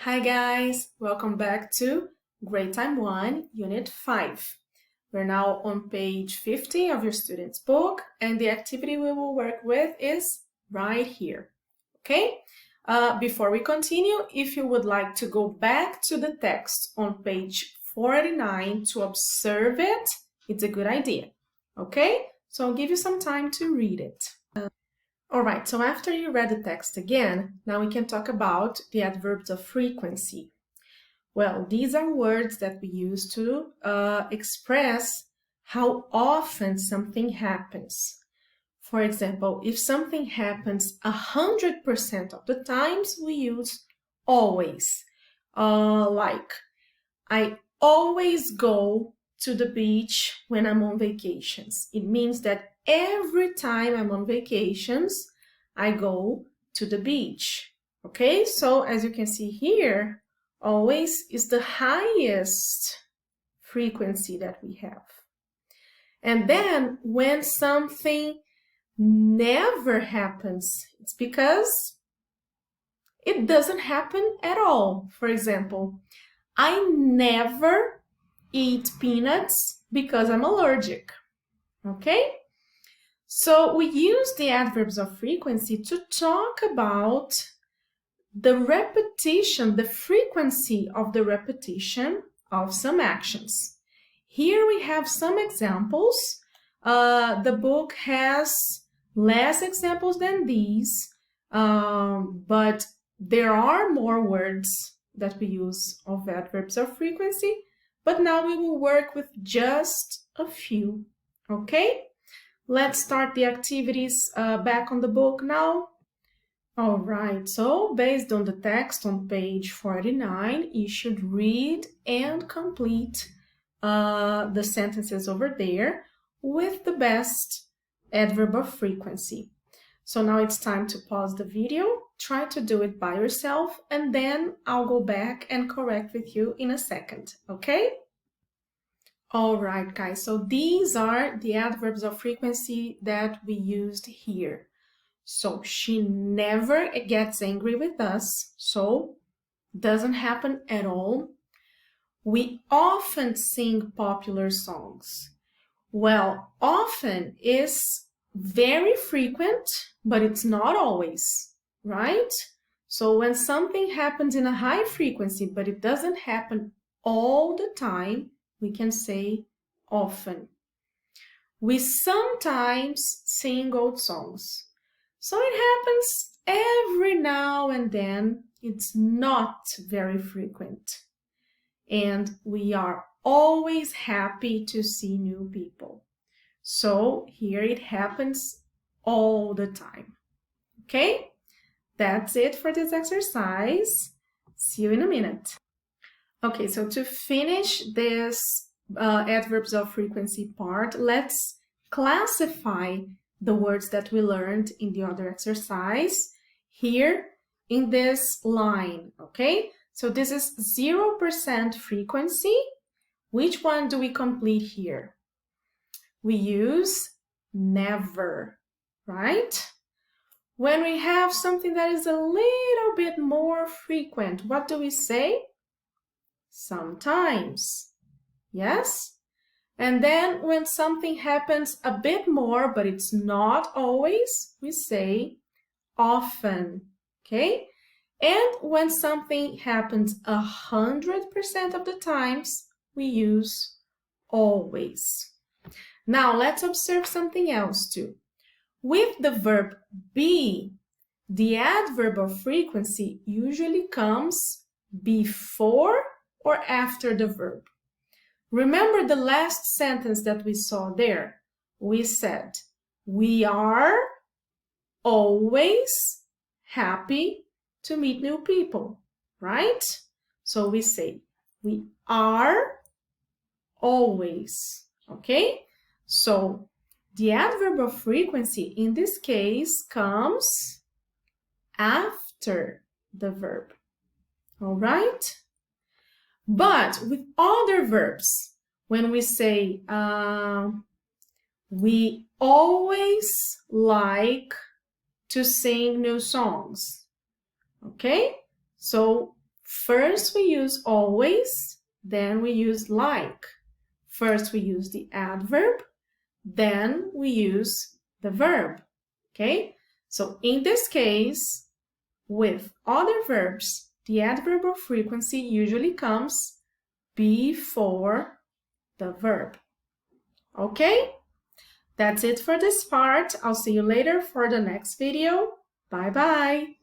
Hi guys, welcome back to Grade Time 1, Unit 5. We're now on page 50 of your student's book, and the activity we will work with is right here, okay? Before we continue, if you would like to go back to the text on page 49 to observe it, it's a good idea, okay? So I'll give you some time to read it. All right, so after you read the text again, now we can talk about the adverbs of frequency. Well, these are words that we use to express how often something happens. For example, if something happens 100% of the times, we use always. Like, I always go to the beach when I'm on vacations. It means that every time I'm on vacations, I go to the beach. Okay, so as you can see here, always is the highest frequency that we have. And then when something never happens, it's because it doesn't happen at all. For example, I never eat peanuts because I'm allergic. Okay? So we use the adverbs of frequency to talk about the repetition, the frequency of the repetition of some actions. Here we have some examples. The book has less examples than these, but there are more words that we use of adverbs of frequency, but now we will work with just a few, okay? Let's start the activities back on the book now. All right, so based on the text on page 49, you should read and complete the sentences over there with the best adverb of frequency. So now it's time to pause the video, try to do it by yourself, and then I'll go back and correct with you in a second, okay? All right, guys, so these are the adverbs of frequency that we used here. So she never gets angry with us, so doesn't happen at all. We often sing popular songs. Well, often is very frequent, but it's not always, right? So when something happens in a high frequency, but it doesn't happen all the time, we can say often. We sometimes sing old songs. So it happens every now and then. It's not very frequent. And we are always happy to see new people. So here it happens all the time. Okay? That's it for this exercise. See you in a minute. Okay, so to finish this adverbs of frequency part, let's classify the words that we learned in the other exercise here in this line, okay? So this is 0% frequency. Which one do we complete here? We use never, right? When we have something that is a little bit more frequent, what do we say? Sometimes, yes? And then when something happens a bit more, but it's not always, we say often, okay? And when something happens 100% of the times, we use always. Now, let's observe something else too. With the verb be, the adverb of frequency usually comes before or after the verb. Remember the last sentence that we saw there? We said, we are always happy to meet new people, right? So we say, we are always, okay? So the adverb of frequency in this case comes after the verb, all right? But with other verbs, when we say, we always like to sing new songs, okay? So First we use always, then we use like. First we use the adverb, then we use the verb, okay? So in this case, with other verbs, the adverb of frequency usually comes before the verb, okay? That's it for this part. I'll see you later for the next video. Bye-bye.